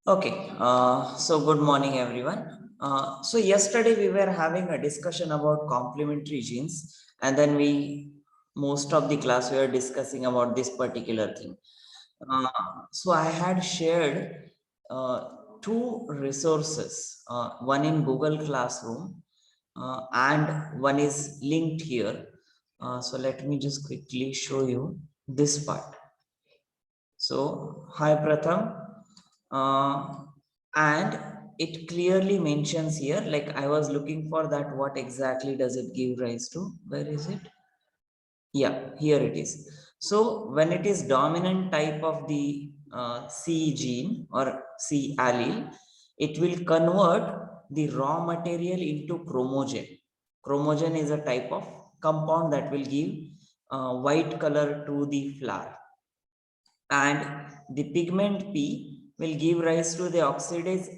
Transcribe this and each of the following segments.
Okay, so good morning, everyone. So yesterday we were having a discussion about complementary genes, and then most of the class, we were discussing about this particular thing. Uh, so I had shared uh, two resources, one in Google Classroom, and one is linked here. So let me just quickly show you this part. So, hi Pratham. Uh, and it clearly mentions here, like I was looking for that, what exactly does it give rise to? Where is it? Yeah, here it is. So, when it is dominant type of the C gene or C allele, it will convert the raw material into chromogen. Chromogen is a type of compound that will give white color to the flower, and the pigment P will give rise to the oxidase,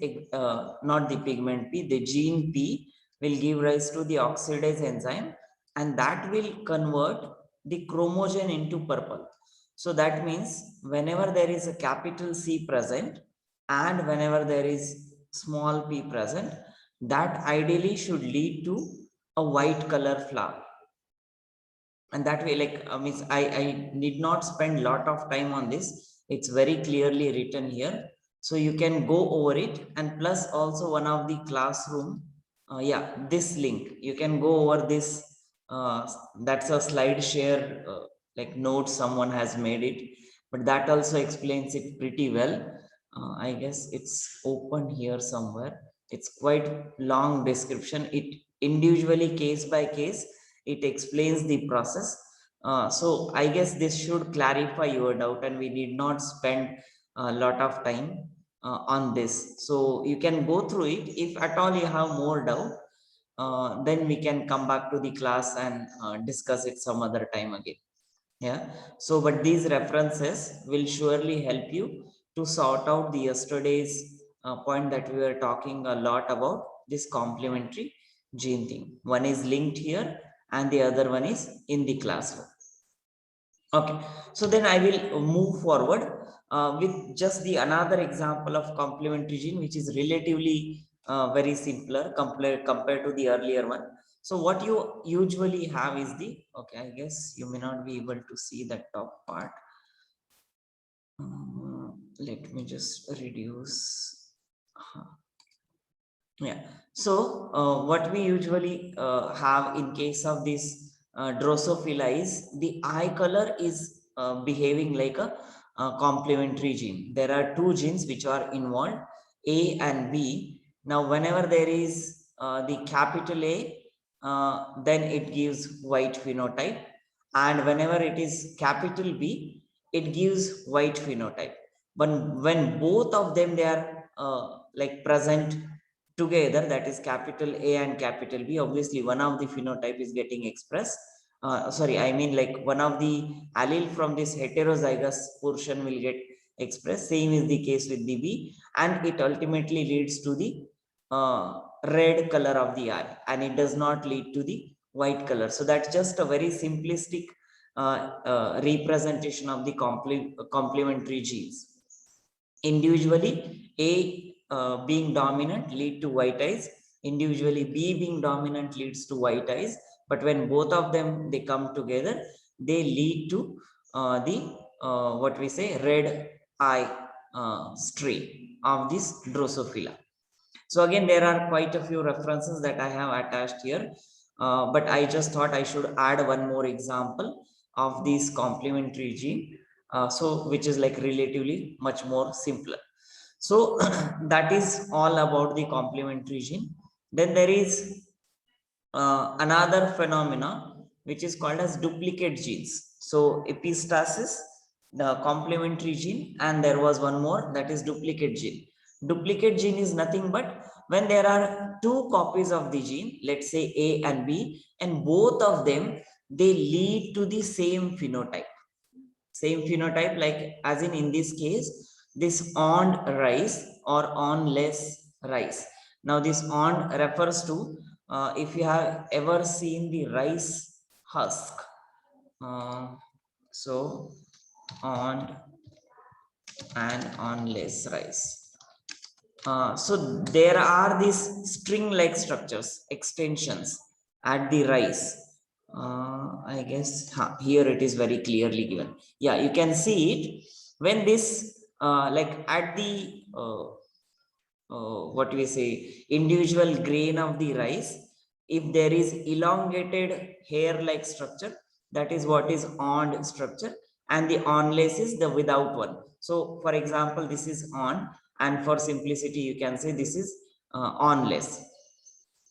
not the pigment P, the gene P will give rise to the oxidase enzyme, and that will convert the chromogen into purple. So that means whenever there is a capital C present and whenever there is small p present, that ideally should lead to a white color flower. And that way, like means I need not spend a lot of time on this. It's very clearly written here, so you can go over it. And plus also one of the classroom, yeah, this link you can go over this. uh, that's a slide share, like note someone has made it, but that also explains it pretty well. I guess it's open here somewhere. It's quite long description. It individually, case by case, it explains the process. So I guess this should clarify your doubt, and we need not spend a lot of time on this. So you can go through it. If at all you have more doubt, then we can come back to the class and discuss it some other time again. Yeah. So, but these references will surely help you to sort out the yesterday's point that we were talking a lot about, this complementary gene thing. One is linked here and the other one is in the classroom. Okay, so then I will move forward with just the another example of complementary gene, which is relatively very simpler compared to the earlier one. So what you usually have is the, okay, I guess you may not be able to see that top part. Let me just reduce. Yeah. So what we usually have in case of this Drosophila is the eye color is behaving like a complementary gene. There are two genes which are involved, A and B. Now, whenever there is the capital A, then it gives white phenotype, and whenever it is capital B, it gives white phenotype. But when both of them they are like present together, that is capital A and capital B, obviously one of the phenotype is getting expressed. Sorry, I mean like one of the allele from this heterozygous portion will get expressed. Same is the case with the B, and it ultimately leads to the red color of the eye, and it does not lead to the white color. So that's just a very simplistic representation of the complementary genes. Individually, A being dominant lead to white eyes. Individually, B being dominant leads to white eyes. But when both of them they come together, they lead to the what we say red eye stream of this Drosophila. So again, there are quite a few references that I have attached here, but I just thought I should add one more example of this complementary gene, so which is like relatively much more simpler. So that is all about the complementary gene. Then there is another phenomena which is called as duplicate genes. So epistasis, the complementary gene, and there was one more, that is duplicate gene. Duplicate gene is nothing but when there are two copies of the gene, let's say A and B, and both of them they lead to the same phenotype. Same phenotype, like as in this case, this on rice or on less rice. Now this on refers to if you have ever seen the rice husk. uh, so on and on less rice. So there are these string-like structures, extensions at the rise. I guess here it is very clearly given. Yeah, you can see it when this like at the what we say individual grain of the rice. If there is elongated hair-like structure, that is what is on structure, and the onless is the without one. So, for example, this is on, and for simplicity, you can say this is onless.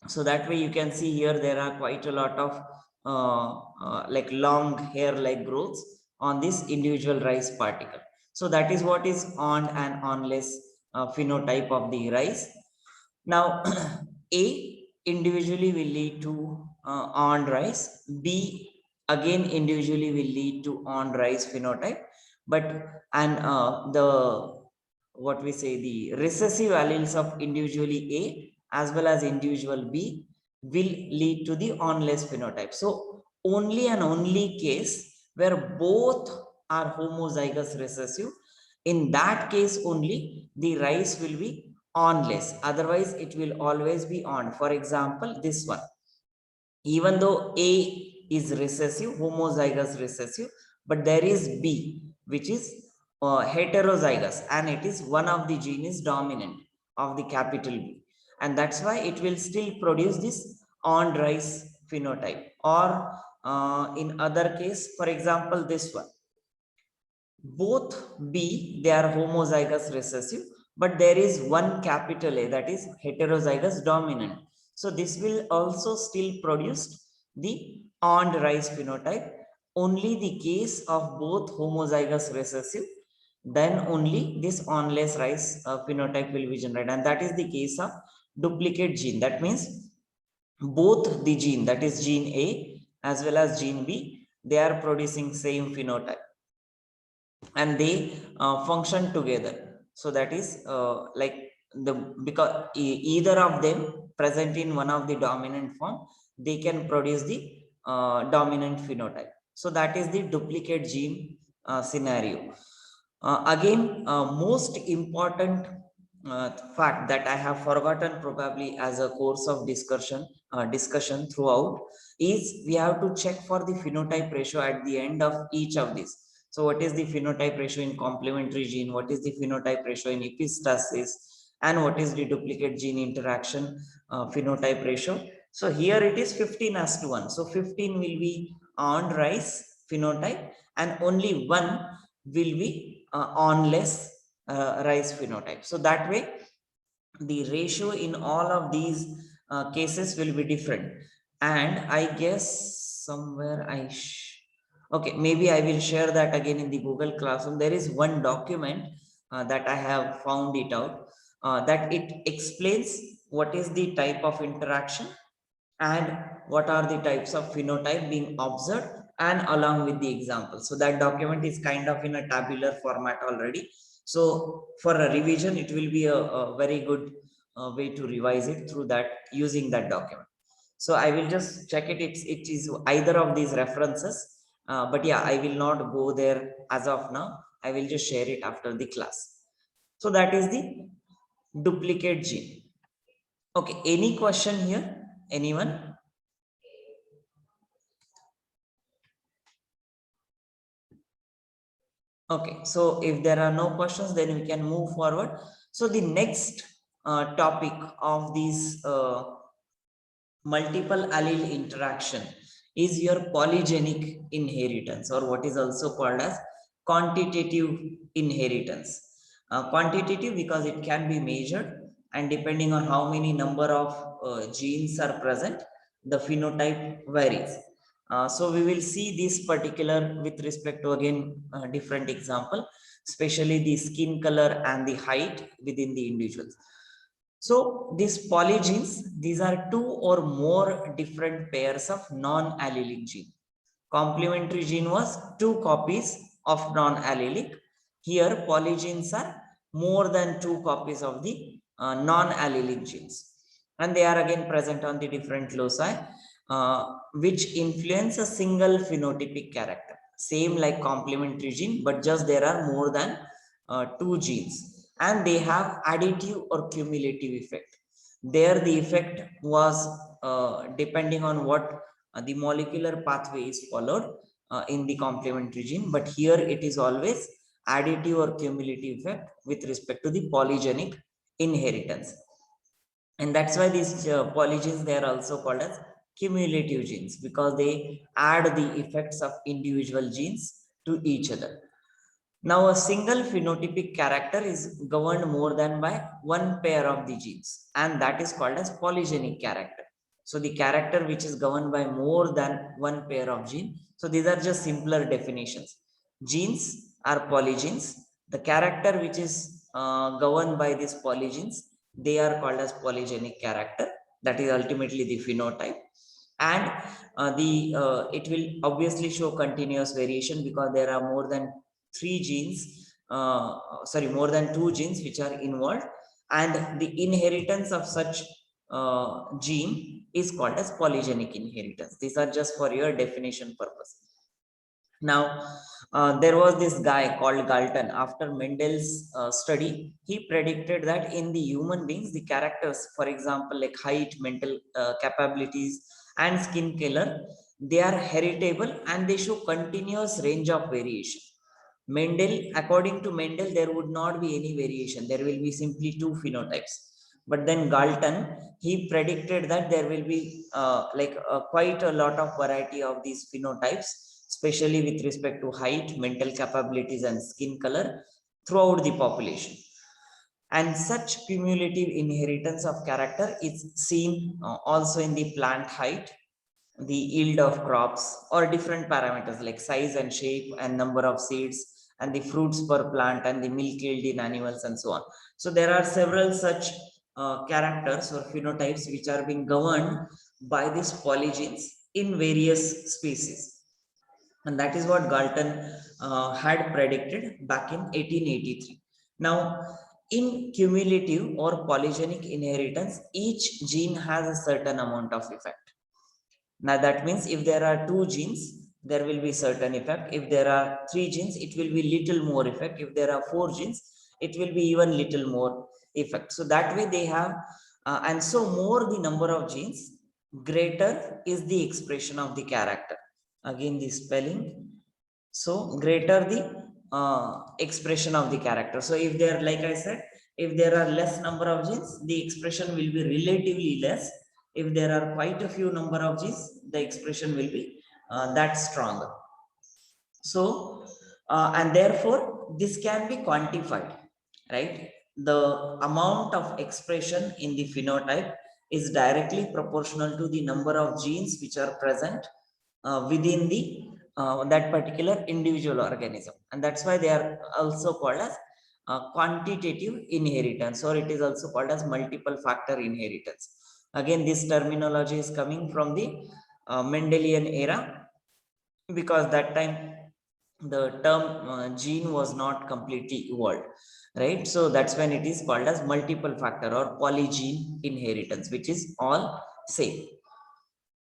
So that way you can see here there are quite a lot of like long hair like growths on this individual rice particle. So that is what is on and onless phenotype of the rice. Now A individually will lead to on rice, B again individually will lead to on rice phenotype, but and the what we say the recessive alleles of individually A as well as individual B will lead to the onless phenotype. So only and only case where both are homozygous recessive, in that case only the rice will be onless, otherwise it will always be on. For example, this one, even though A is recessive, homozygous recessive, but there is B which is heterozygous, and it is one of the gene is dominant of the capital B, and that's why it will still produce this on rice phenotype. Or in other case, for example, this one, both B, they are homozygous recessive, but there is one capital A that is heterozygous dominant. So this will also still produce the on rice phenotype. Only the case of both homozygous recessive, then only this onless rice phenotype will be generated, and that is the case of duplicate gene. That means both the gene, that is gene A as well as gene B, they are producing same phenotype and they function together. So that is like the because either of them present in one of the dominant form, they can produce the dominant phenotype. So that is the duplicate gene scenario. Again, most important fact that I have forgotten probably as a course of discussion throughout is we have to check for the phenotype ratio at the end of each of these. So what is the phenotype ratio in complementary gene? What is the phenotype ratio in epistasis? And what is the duplicate gene interaction phenotype ratio? So here it is 15:1. So 15 will be on rice phenotype and only one will be on less rice phenotype. So that way the ratio in all of these cases will be different. And I guess somewhere okay, maybe I will share that again in the Google Classroom. There is one document that I have found it out that it explains what is the type of interaction and what are the types of phenotype being observed, and along with the example. So that document is kind of in a tabular format already. So for a revision, it will be a very good way to revise it through that using that document. So I will just check it. It is either of these references, but yeah, I will not go there as of now. I will just share it after the class. So that is the duplicate gene. Okay, any question here? Anyone? Okay, so if there are no questions, then we can move forward. So the next topic of these multiple allele interaction is your polygenic inheritance, or what is also called as quantitative inheritance. Quantitative because it can be measured, and depending on how many number of genes are present, the phenotype varies. So we will see this particular with respect to again different example, especially the skin color and the height within the individuals. So these polygenes, these are two or more different pairs of non-allelic gene. Complementary gene was two copies of non-allelic. Here polygenes are more than two copies of the non-allelic genes. And they are again present on the different loci, which influence a single phenotypic character. Same like complementary gene, but just there are more than two genes. and they have additive or cumulative effect. There the effect was depending on what the molecular pathway is followed in the complementary gene, but here it is always additive or cumulative effect with respect to the polygenic inheritance. And that's why these polygenes, they are also called as cumulative genes, because they add the effects of individual genes to each other. Now, a single phenotypic character is governed more than by one pair of the genes, and that is called as polygenic character. So the character which is governed by more than one pair of gene. So these are just simpler definitions. Genes are polygenes. The character which is governed by these polygenes, they are called as polygenic character. That is ultimately the phenotype. And it will obviously show continuous variation because there are more than more than two genes which are involved, and the inheritance of such gene is called as polygenic inheritance. These are just for your definition purpose. Now, there was this guy called Galton. After Mendel's study, he predicted that in the human beings, the characters, for example, like height, mental capabilities, and skin color, they are heritable and they show continuous range of variation. According to Mendel, there would not be any variation. There will be simply two phenotypes. But then Galton, he predicted that there will be quite a lot of variety of these phenotypes, especially with respect to height, mental capabilities, and skin color throughout the population. And such cumulative inheritance of character is seen also in the plant height, the yield of crops, or different parameters like size and shape and number of seeds and the fruits per plant and the milk yield in animals and so on. So there are several such characters or phenotypes which are being governed by these polygenes in various species. And that is what Galton had predicted back in 1883. Now, in cumulative or polygenic inheritance, each gene has a certain amount of effect. Now that means if there are two genes, there will be certain effect. If there are three genes, it will be little more effect. If there are four genes, it will be even little more effect. So that way they have, and so more the number of genes, greater is the expression of the character. Again, the spelling. So greater the expression of the character. So if there, like I said, if there are less number of genes, the expression will be relatively less. If there are quite a few number of genes, the expression will be that stronger. So, and therefore, this can be quantified, right? The amount of expression in the phenotype is directly proportional to the number of genes which are present within the that particular individual organism, and that's why they are also called as quantitative inheritance, or it is also called as multiple factor inheritance. Again, this terminology is coming from the Mendelian era, because that time the term gene was not completely evolved, right? So that's when it is called as multiple factor or polygene inheritance, which is all same.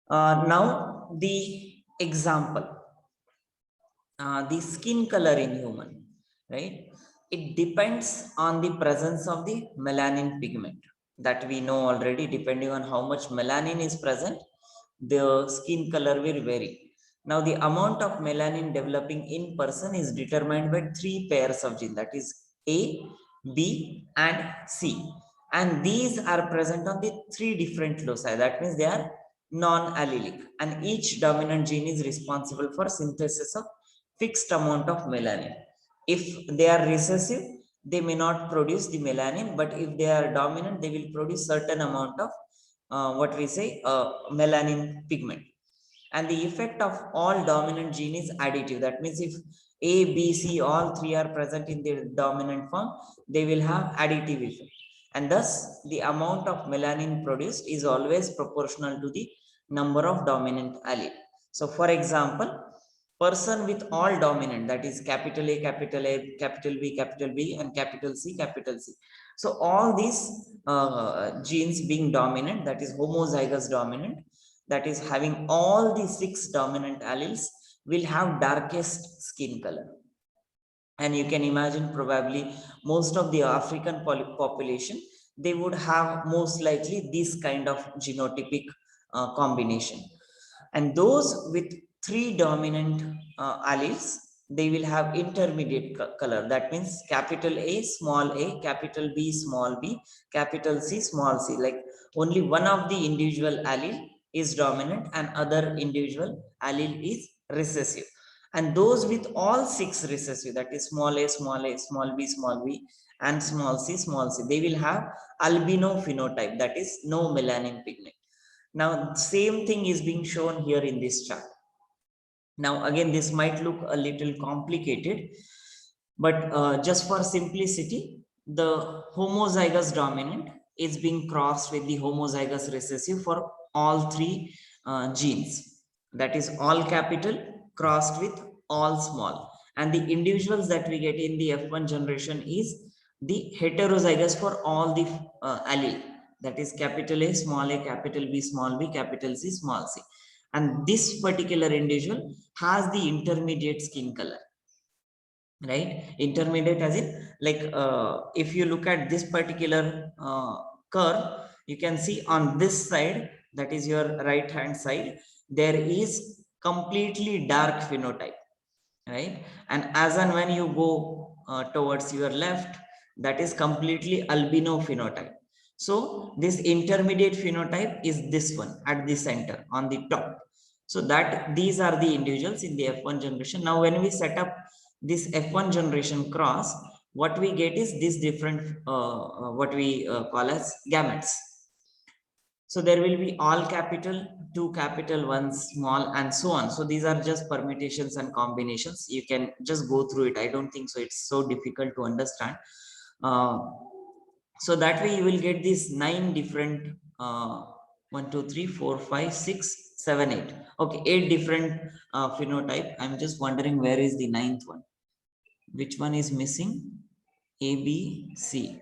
Now the example, the skin color in human, right? It depends on the presence of the melanin pigment that we know already. Depending on how much melanin is present, the skin color will vary. Now, the amount of melanin developing in person is determined by three pairs of genes, that is A, B, and C. And these are present on the three different loci. That means they are non-allelic, and each dominant gene is responsible for synthesis of fixed amount of melanin. If they are recessive, they may not produce the melanin, but if they are dominant, they will produce certain amount of melanin pigment. And the effect of all dominant gene is additive. That means if A, B, C, all three are present in their dominant form, they will have additive effect. And thus, the amount of melanin produced is always proportional to the number of dominant allele. So, for example, person with all dominant, that is capital A, capital A, capital B, and capital C, capital C. So all these genes being dominant, that is homozygous dominant, that is having all the 6 dominant alleles, will have darkest skin color. And you can imagine probably most of the African population, they would have most likely this kind of genotypic combination. And those with three dominant alleles, they will have intermediate color. That means capital A, capital B, small b, capital C, small c. Like only one of the individual allele is dominant and other individual allele is recessive. And those with all six recessive, that is small a, small b, and small c, they will have albino phenotype, that is no melanin pigment. Now, same thing is being shown here in this chart. Now, again, this might look a little complicated, but just for simplicity, the homozygous dominant is being crossed with the homozygous recessive for all three genes. That is all capital crossed with all small. And the individuals that we get in the F1 generation is the heterozygous for all the allele. That is capital A, small a, capital B, small b, capital C, small c. And this particular individual has the intermediate skin color, right? Intermediate as in, like if you look at this particular curve, you can see on this side, that is your right hand side, there is completely dark phenotype, right? And as and when you go towards your left, that is completely albino phenotype. So this intermediate phenotype is this one at the center on the top. So that these are the individuals in the F1 generation. Now when we set up this F1 generation cross, what we get is this different what we call as gametes. So there will be all capital, two capital, one small, and so on. So these are just permutations and combinations. You can just go through it. I don't think so it's so difficult to understand. So that way you will get these 9 different 1, 2, 3, 4, 5, 6, 7, 8. Okay, 8 different phenotype. I'm just wondering where is the ninth one. Which one is missing? A, B, C.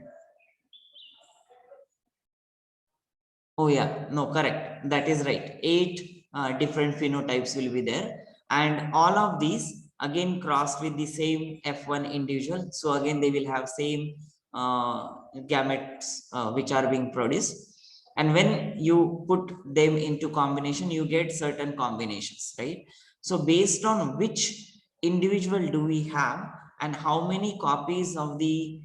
Oh yeah, no, correct. That is right. 8 different phenotypes will be there. And all of these again crossed with the same F1 individual. So again, they will have same gametes which are being produced. And when you put them into combination, you get certain combinations, right? So based on which individual do we have and how many copies of the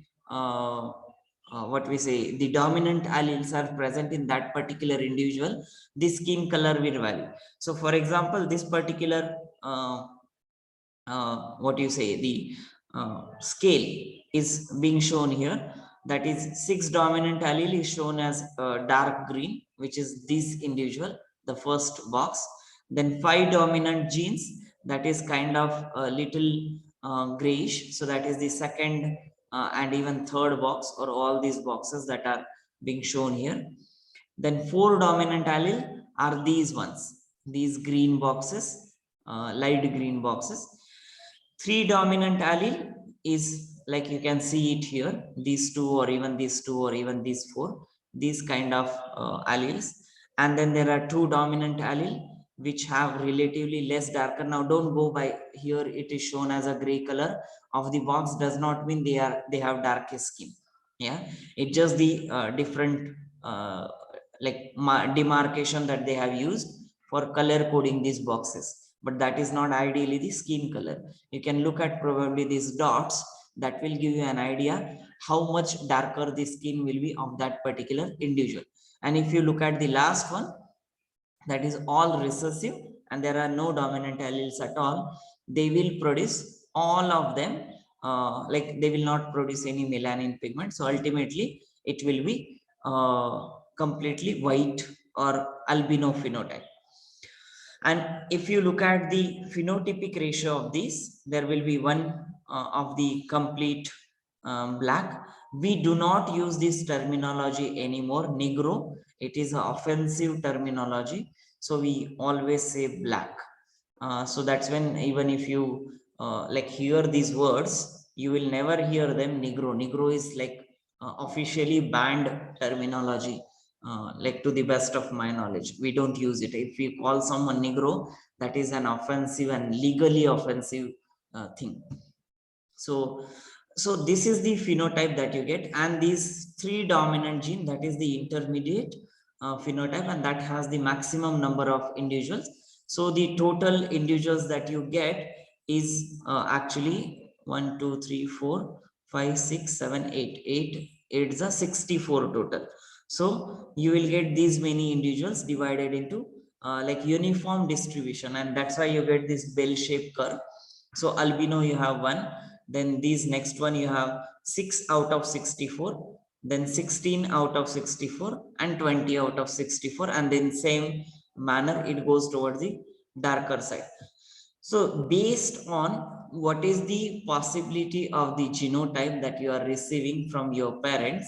what we say, the dominant alleles are present in that particular individual, the skin color will vary. So for example, this particular what you say, the scale is being shown here. That is 6 dominant allele is shown as dark green, which is this individual, the first box. Then 5 dominant genes, that is kind of a little grayish. So that is the second and even third box, or all these boxes that are being shown here. Then 4 dominant allele are these ones, these green boxes, light green boxes. 3 dominant allele is like you can see it here, these two, or even these two, or even these 4, these kind of alleles. And then there are 2 dominant allele which have relatively less darker. Now don't go by here, it is shown as a gray color of the box, does not mean they have darkest skin. Yeah, it's just the different like demarcation that they have used for color coding these boxes, but that is not ideally the skin color. You can look at probably these dots, that will give you an idea how much darker the skin will be of that particular individual. And if you look at the last one, that is all recessive and there are no dominant alleles at all, they will produce all of them like they will not produce any melanin pigment. So ultimately it will be completely white or albino phenotype. And if you look at the phenotypic ratio of these, there will be one of the complete black. We do not use this terminology anymore, negro. It is an offensive terminology. So we always say black. So that's when, even if you like hear these words, you will never hear them negro. Negro is like officially banned terminology. Like to the best of my knowledge, we don't use it. If we call someone negro, that is an offensive and legally offensive thing. So, so this is the phenotype that you get, and these three dominant gene, that is the intermediate phenotype, and that has the maximum number of individuals. So the total individuals that you get is actually 1, 2, 3, 4, 5, 6, 7, 8. 8 is a 64 total. So you will get these many individuals divided into like uniform distribution, and that's why you get this bell-shaped curve. So albino you have 1, then these next one you have 6 out of 64, then 16 out of 64, and 20 out of 64, and in same manner it goes towards the darker side. So based on what is the possibility of the genotype that you are receiving from your parents,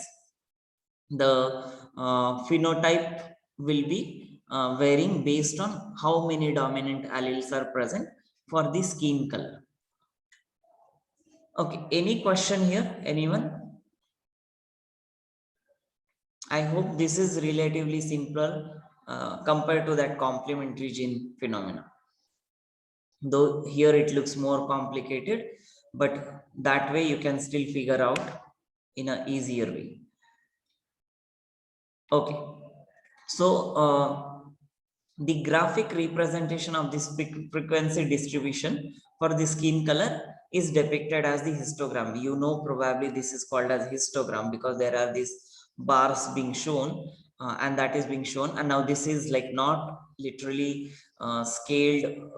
the phenotype will be varying based on how many dominant alleles are present for the skin color. Okay, any question here, anyone? I hope this is relatively simpler compared to that complementary gene phenomena. Though here it looks more complicated, but that way you can still figure out in an easier way. Okay, so the graphic representation of this frequency distribution for the skin color is depicted as the histogram. You know, probably this is called as histogram because there are these bars being shown and that is being shown. And now this is like not literally scaled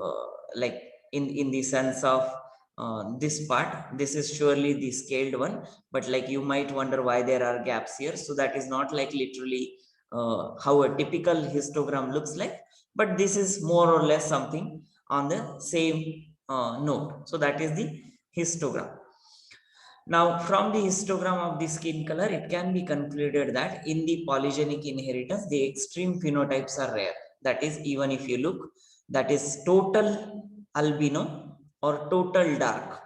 like in the sense of this part. This is surely the scaled one, but like you might wonder why there are gaps here. So that is not like literally how a typical histogram looks like, but this is more or less something on the same note. So that is the histogram. Now, from the histogram of the skin color, it can be concluded that in the polygenic inheritance, the extreme phenotypes are rare. That is, even if you look, that is total albino or total dark.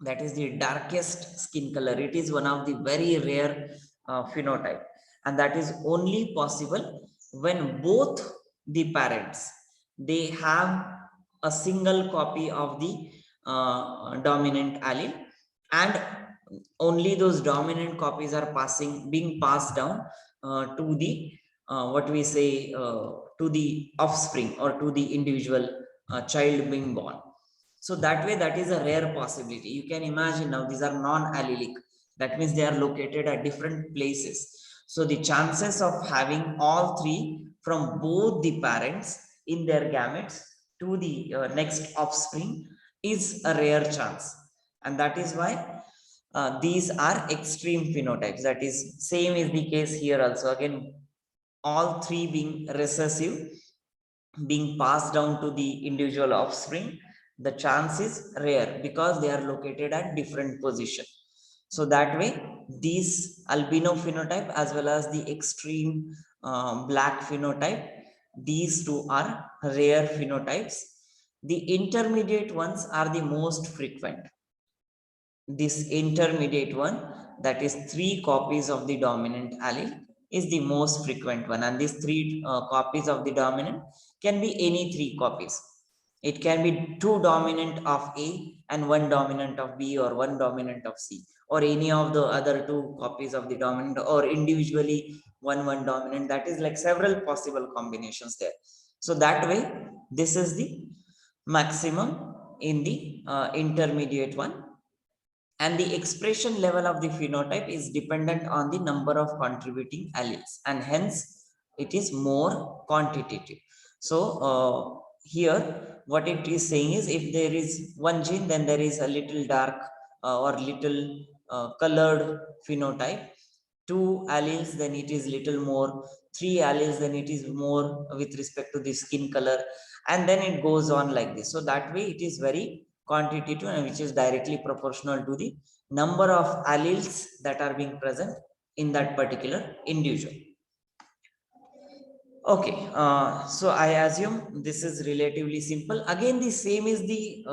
That is the darkest skin color. It is one of the very rare phenotype. And that is only possible when both the parents, they have a single copy of the dominant allele, and only those dominant copies are being passed down to the what we say to the offspring or to the individual child being born. So that way, that is a rare possibility. You can imagine now these are non-allelic. That means they are located at different places. So the chances of having all three from both the parents in their gametes to the next offspring is a rare chance. And that is why these are extreme phenotypes. That is same is the case here also. Again, all three being recessive, being passed down to the individual offspring, the chance is rare because they are located at different position. So that way, these albino phenotype as well as the extreme black phenotype, these two are rare phenotypes. The intermediate ones are the most frequent. This intermediate one, that is 3 copies of the dominant allele, is the most frequent one, and these 3 copies of the dominant can be any 3 copies. It can be 2 dominant of A and 1 dominant of B, or 1 dominant of C, or any of the other 2 copies of the dominant, or individually 1 dominant. That is like several possible combinations there. So that way, this is the maximum in the intermediate one, and the expression level of the phenotype is dependent on the number of contributing alleles, and hence it is more quantitative. So here what it is saying is, if there is one gene, then there is a little dark or little colored phenotype. 2 alleles, then it is little more. 3 alleles, then it is more with respect to the skin color, and then it goes on like this. So that way it is very quantitative, and which is directly proportional to the number of alleles that are being present in that particular individual. Okay, so I assume this is relatively simple. Again, the same is the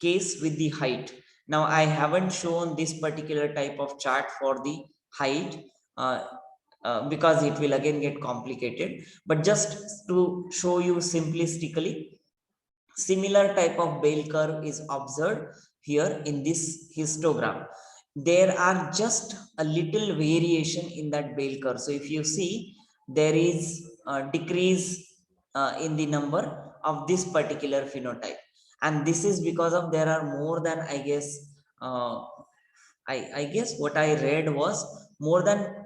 case with the height. Now, I haven't shown this particular type of chart for the height because it will again get complicated. But just to show you simplistically, Similar type of bell curve is observed here in this histogram. There are just a little variation in that bell curve. So if you see, there is a decrease in the number of this particular phenotype. And this is because of there are more than, I guess, uh, I guess what I read was more than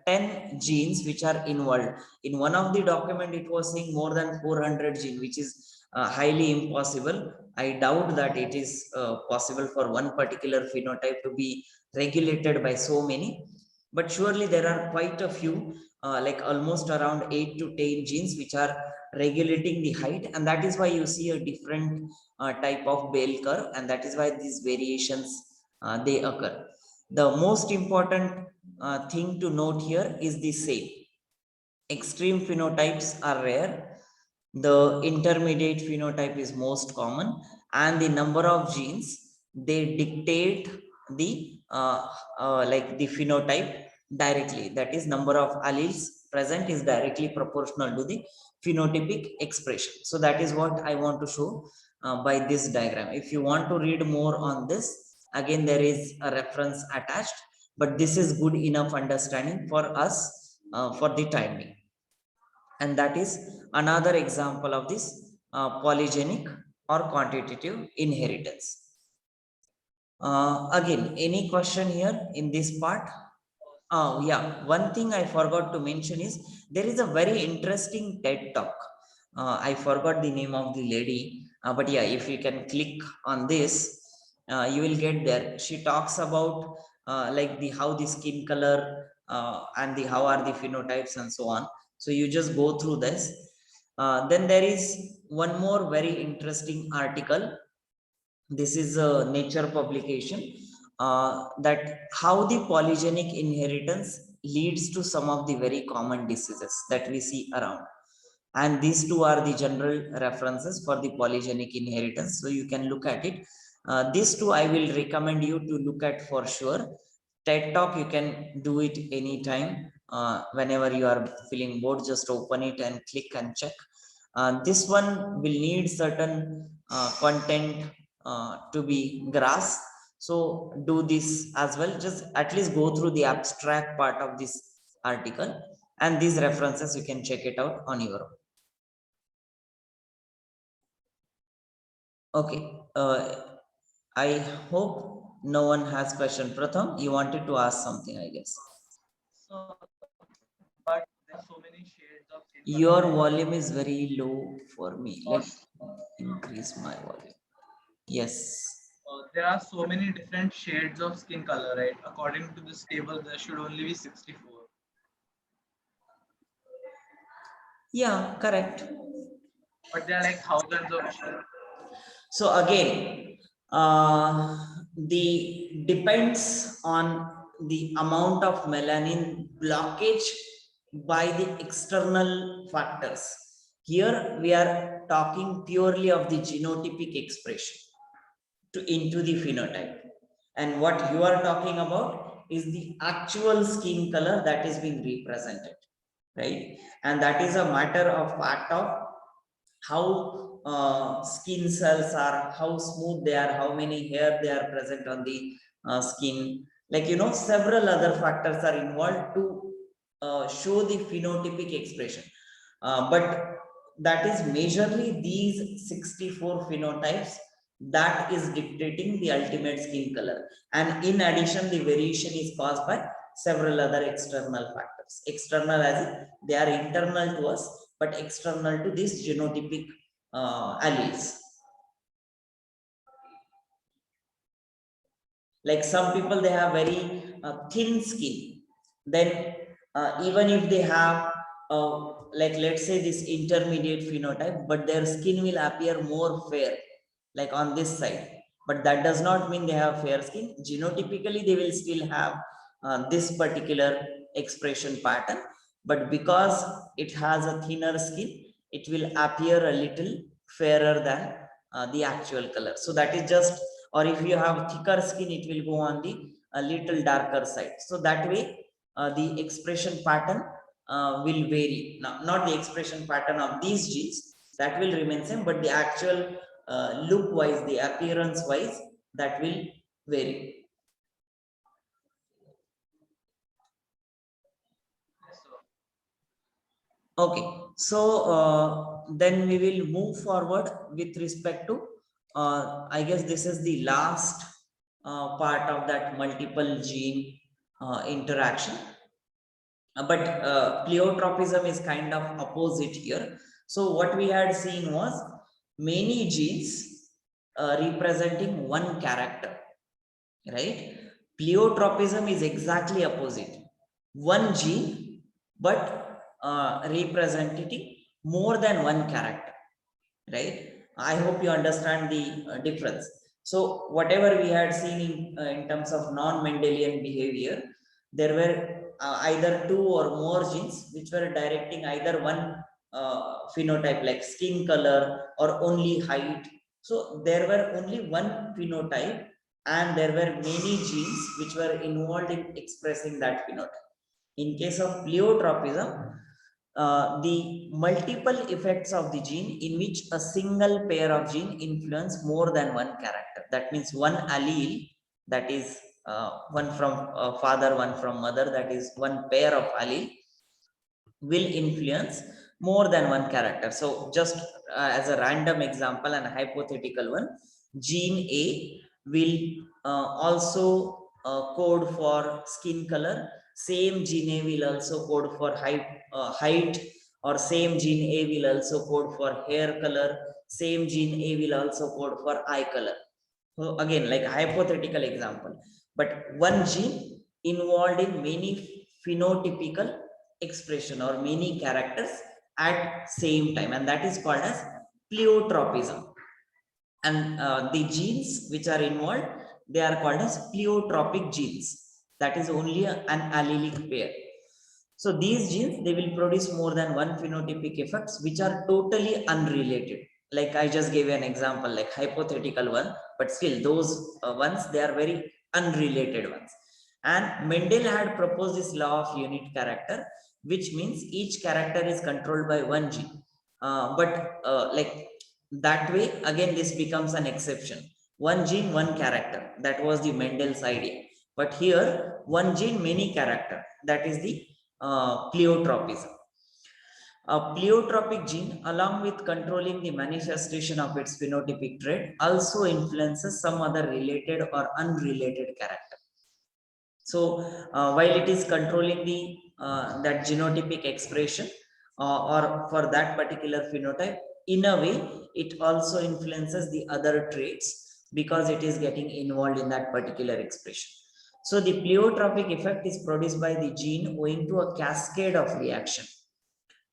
10 genes which are involved. In one of the document, it was saying more than 400 genes, which is highly impossible. I doubt that it is possible for one particular phenotype to be regulated by so many. But surely there are quite a few, like almost around 8 to 10 genes which are regulating the height. And that is why you see a different type of bell curve. And that is why these variations they occur. The most important thing to note here is the same. Extreme phenotypes are rare. The intermediate phenotype is most common, and the number of genes they dictate the like the phenotype directly. That is, number of alleles present is directly proportional to the phenotypic expression. So that is what I want to show by this diagram. If you want to read more on this, again there is a reference attached, but this is good enough understanding for us for the time being. And that is another example of this polygenic or quantitative inheritance. Again, any question here in this part? Oh, yeah. One thing I forgot to mention is there is a very interesting TED talk. I forgot the name of the lady, but yeah, if you can click on this, you will get there. She talks about like the how the skin color and the how are the phenotypes and so on. So you just go through this. Then there is one more very interesting article. This is a Nature publication, that how the polygenic inheritance leads to some of the very common diseases that we see around. And these two are the general references for the polygenic inheritance. So you can look at it. These two I will recommend you to look at for sure. TED Talk, you can do it anytime. Whenever you are feeling bored, just open it and click and check. This one will need certain content to be grasped. So do this as well. Just at least go through the abstract part of this article, and these references you can check it out on your own. Okay. I hope no one has question. Pratham, you wanted to ask something, I guess. So, but there are so many shades of skin Your color. volume is very low for me. Let Or, me increase my volume. Yes. there are so many different shades of skin color, right? According to this table, there should only be 64. Yeah, correct. But there are like thousands of shades. So again, the depends on the amount of melanin blockage by the external factors. Here we are talking purely of the genotypic expression into the phenotype. And what you are talking about is the actual skin color that is being represented, right? And that is a matter of fact of how skin cells are, how smooth they are, how many hair they are present on the skin. Like, several other factors are involved to show the phenotypic expression. But that is majorly these 64 phenotypes that is dictating the ultimate skin color. And in addition, the variation is caused by several other external factors. External as in they are internal to us, but external to these genotypic alleles. Like some people, they have very thin skin. Then even if they have, like let's say this intermediate phenotype, but their skin will appear more fair, like on this side. But that does not mean they have fair skin. Genotypically, they will still have this particular expression pattern. But because it has a thinner skin, it will appear a little fairer than the actual color. So that is just, or if you have thicker skin, it will go on the a little darker side. So that way, the expression pattern will vary. Now, not the expression pattern of these genes, that will remain same, but the actual look wise, the appearance wise, that will vary. Okay, so then we will move forward with respect to, I guess this is the last part of that multiple gene interaction. But pleiotropism is kind of opposite here. So what we had seen was many genes representing one character, right? Pleiotropism is exactly opposite. One gene, but representing more than one character, right? I hope you understand the difference. So whatever we had seen in terms of non-Mendelian behavior, there were either two or more genes which were directing either one phenotype like skin color or only height. So there were only one phenotype and there were many genes which were involved in expressing that phenotype. In case of pleiotropism, the multiple effects of the gene in which a single pair of gene influence more than one character. That means one allele, that is one from father, one from mother, that is one pair of allele, will influence more than one character. So just as a random example and a hypothetical one, gene A will also code for skin color. Same gene A will also code for height, or same gene A will also code for hair color. Same gene A will also code for eye color. So again, like a hypothetical example, but one gene involved in many phenotypical expression or many characters at same time, and that is called as pleiotropism. And the genes which are involved, they are called as pleiotropic genes. That is only an allelic pair. So these genes, they will produce more than one phenotypic effects which are totally unrelated. Like I just gave you an example, like hypothetical one, but still those ones, they are very unrelated ones. And Mendel had proposed this law of unit character, which means each character is controlled by one gene. But like that way, again, this becomes an exception. One gene, one character. That was the Mendel's idea. But here, one gene, many character. That is the pleiotropism. A pleiotropic gene, along with controlling the manifestation of its phenotypic trait, also influences some other related or unrelated character. So while it is controlling the that genotypic expression or for that particular phenotype, in a way, it also influences the other traits because it is getting involved in that particular expression. So the pleiotropic effect is produced by the gene owing to a cascade of reaction.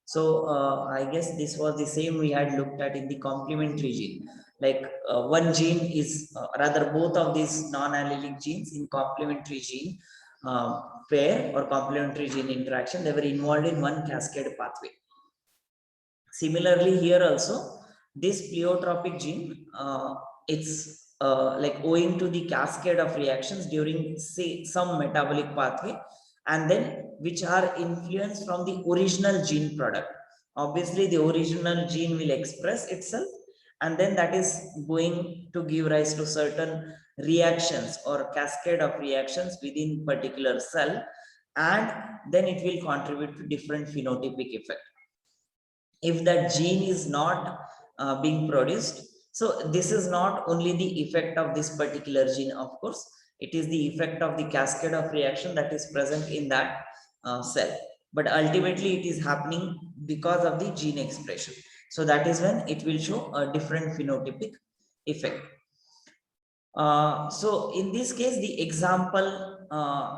So I guess this was the same we had looked at in the complementary gene. Like one gene is rather both of these non-allelic genes in complementary gene pair or complementary gene interaction, they were involved in one cascade pathway. Similarly, here also, this pleiotropic gene, it's like owing to the cascade of reactions during say some metabolic pathway, and then which are influenced from the original gene product. Obviously, the original gene will express itself, and then that is going to give rise to certain reactions or cascade of reactions within particular cell, and then it will contribute to different phenotypic effect. If that gene is not being produced, so this is not only the effect of this particular gene, of course, it is the effect of the cascade of reaction that is present in that cell, but ultimately it is happening because of the gene expression. So that is when it will show a different phenotypic effect. So in this case, the example,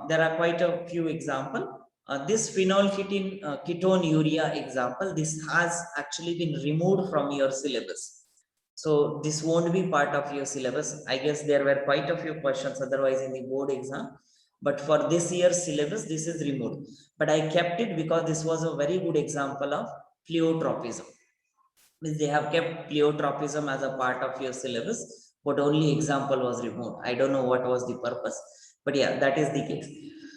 there are quite a few example. This phenylketonuria example, this has actually been removed from your syllabus. So this won't be part of your syllabus. I guess there were quite a few questions otherwise in the board exam. But for this year's syllabus, this is removed. But I kept it because this was a very good example of pleiotropism. They have kept pleiotropism as a part of your syllabus, but only example was removed. I don't know what was the purpose, but yeah, that is the case.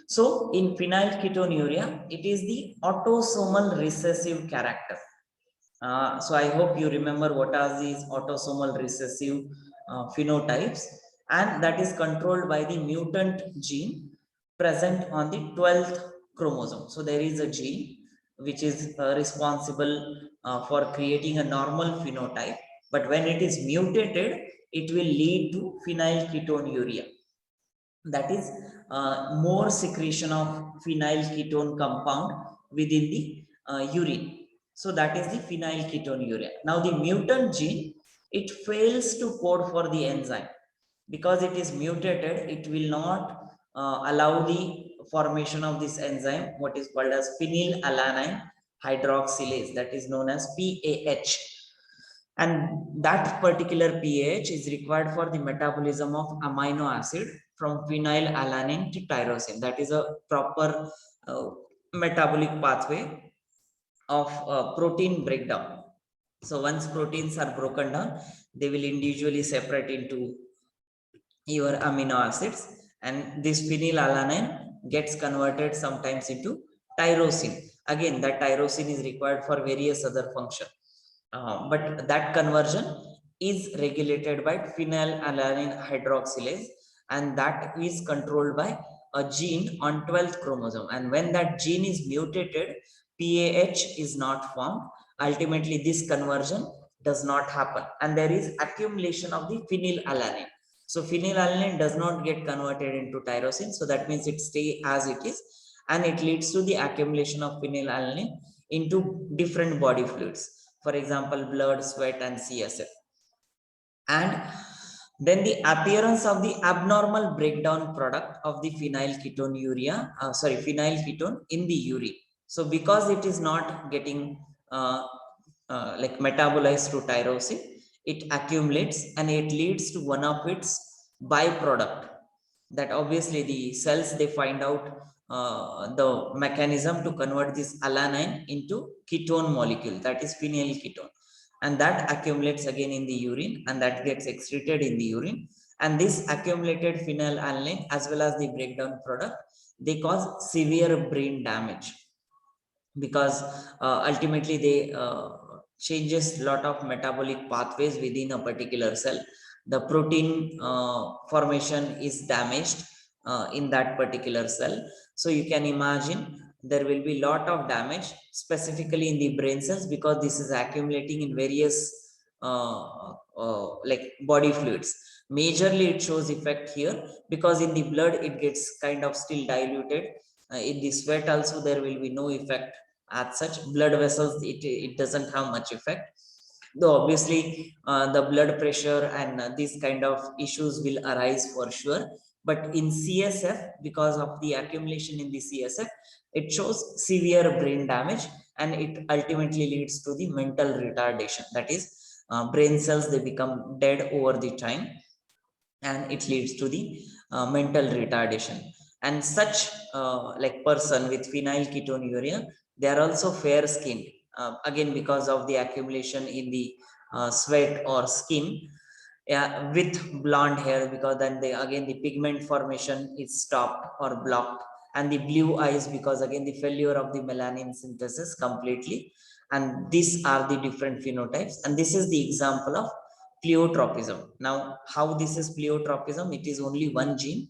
So in phenylketonuria, it is the autosomal recessive character. So I hope you remember what are these autosomal recessive phenotypes, and that is controlled by the mutant gene present on the 12th chromosome. So there is a gene which is responsible for creating a normal phenotype, but when it is mutated, it will lead to phenylketonuria. That is more secretion of phenylketone compound within the urine. So that is the phenylketonuria. Now the mutant gene, it fails to code for the enzyme because it is mutated. It will not allow the formation of this enzyme, what is called as phenylalanine hydroxylase, that is known as PAH. And that particular pH is required for the metabolism of amino acid from phenylalanine to tyrosine. That is a proper metabolic pathway of protein breakdown. So once proteins are broken down, they will individually separate into your amino acids, and this phenylalanine gets converted sometimes into tyrosine. Again, that tyrosine is required for various other function, but that conversion is regulated by phenylalanine hydroxylase, and that is controlled by a gene on 12th chromosome. And when that gene is mutated, PAH is not formed. Ultimately this conversion does not happen, and there is accumulation of the phenylalanine. So phenylalanine does not get converted into tyrosine, so that means it stays as it is, and it leads to the accumulation of phenylalanine into different body fluids, for example blood, sweat, and CSF. And then the appearance of the abnormal breakdown product of the phenylketone in the urine. So because it is not getting like metabolized to tyrosine, it accumulates and it leads to one of its byproduct, that obviously the cells, they find out the mechanism to convert this alanine into ketone molecule, that is phenylketone, and that accumulates again in the urine, and that gets excreted in the urine. And this accumulated phenylalanine as well as the breakdown product, they cause severe brain damage, because ultimately they changes lot of metabolic pathways within a particular cell. The protein formation is damaged in that particular cell. So you can imagine there will be lot of damage specifically in the brain cells, because this is accumulating in various like body fluids. Majorly it shows effect here because in the blood it gets kind of still diluted. In the sweat also there will be no effect as such. Blood vessels, it doesn't have much effect, though obviously the blood pressure and these kind of issues will arise for sure. But in CSF, because of the accumulation in the CSF, it shows severe brain damage, and it ultimately leads to the mental retardation. That is, brain cells, they become dead over the time, and it leads to the mental retardation. And such like person with phenylketonuria, they are also fair skinned, again because of the accumulation in the sweat or skin, yeah, with blonde hair, because then they again the pigment formation is stopped or blocked, and the blue eyes because again the failure of the melanin synthesis completely. And these are the different phenotypes, and this is the example of pleiotropism. Now how this is pleiotropism? It is only one gene,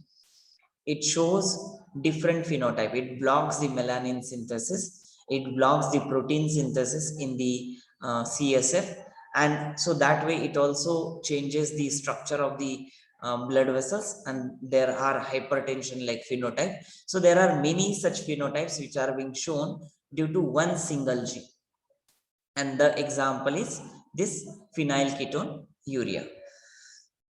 it shows different phenotype. It blocks the melanin synthesis, it blocks the protein synthesis in the CSF, and so that way it also changes the structure of the blood vessels, and there are hypertension like phenotype. So there are many such phenotypes which are being shown due to one single gene, and the example is this phenylketonuria.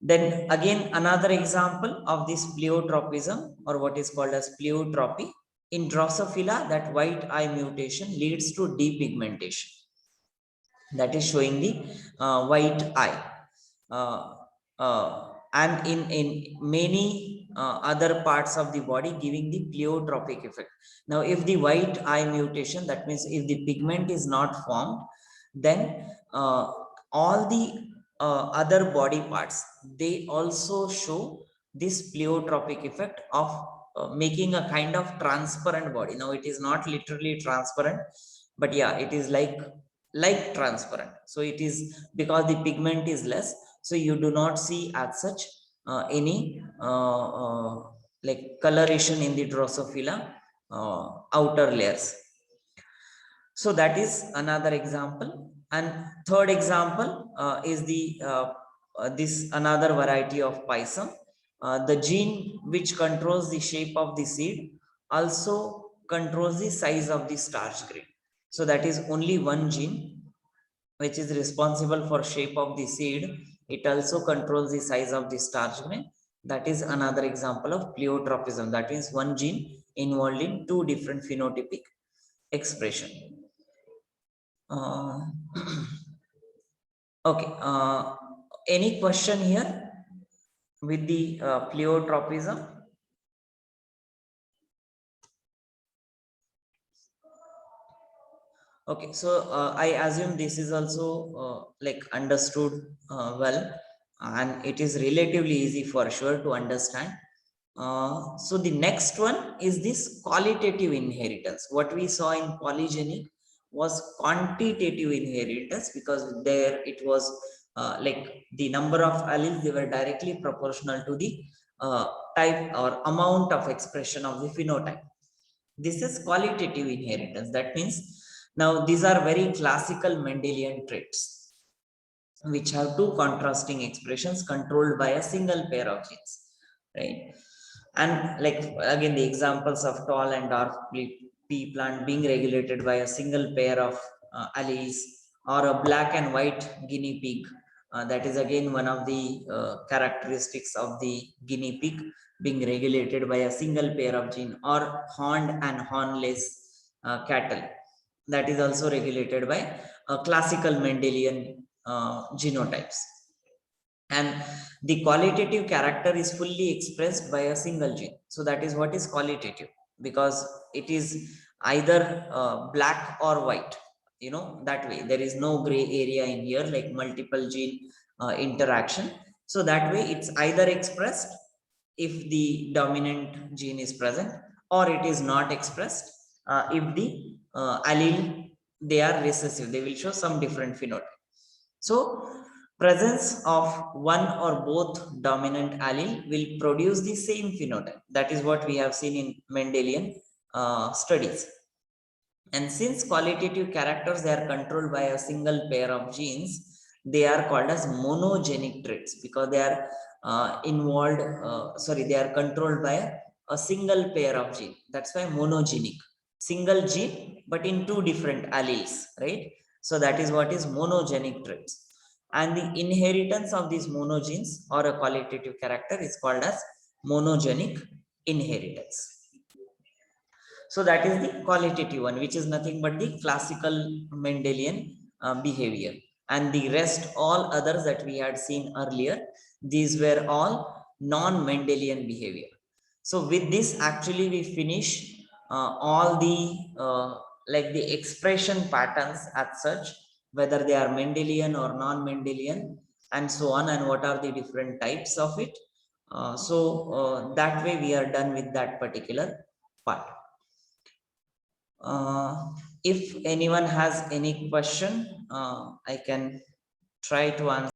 Then again, another example of this pleiotropism, or what is called as pleiotropy, in Drosophila, that white eye mutation leads to depigmentation. That is showing the white eye. And in many other parts of the body, giving the pleiotropic effect. Now, if the white eye mutation, that means if the pigment is not formed, then all the other body parts, they also show this pleiotropic effect of making a kind of transparent body. Now it is not literally transparent, but yeah, it is like transparent. So it is because the pigment is less, so you do not see as such any like coloration in the Drosophila outer layers. So that is another example. And third example is the this another variety of Pisum. The gene which controls the shape of the seed also controls the size of the starch grain. So that is only one gene which is responsible for shape of the seed. It also controls the size of the starch grain. That is another example of pleiotropism. That is one gene involved in two different phenotypic expression. Uh, okay. Any question here with the pleiotropism? Okay, so I assume this is also like understood well, and it is relatively easy for sure to understand. So the next one is this qualitative inheritance. What we saw in polygenic was quantitative inheritance, because there it was like the number of alleles, they were directly proportional to the uh, type or amount of expression of the phenotype. This is qualitative inheritance. That means now these are very classical Mendelian traits which have two contrasting expressions controlled by a single pair of genes, right? And like again, the examples of tall and dark pea plant being regulated by a single pair of alleles, or a black and white guinea pig. That is again one of the characteristics of the guinea pig being regulated by a single pair of gene, or horned and hornless cattle. That is also regulated by classical Mendelian genotypes. And the qualitative character is fully expressed by a single gene. So that is what is qualitative, because it is either black or white, that way there is no gray area in here, like multiple gene interaction. So that way it's either expressed if the dominant gene is present, or it is not expressed if the allele, they are recessive, they will show some different phenotype. So presence of one or both dominant allele will produce the same phenotype. That is what we have seen in Mendelian studies. And since qualitative characters, they are controlled by a single pair of genes, they are called as monogenic traits, because they are they are controlled by a single pair of gene. That's why monogenic, single gene but in two different alleles, right? So that is what is monogenic traits. And the inheritance of these monogenes or a qualitative character is called as monogenic inheritance. So that is the qualitative one, which is nothing but the classical Mendelian behavior. And the rest, all others that we had seen earlier, these were all non-Mendelian behavior. So with this, actually, we finish all the like the expression patterns as such, whether they are Mendelian or non-Mendelian, and so on, and what are the different types of it. That way we are done with that particular part. If anyone has any question, I can try to answer.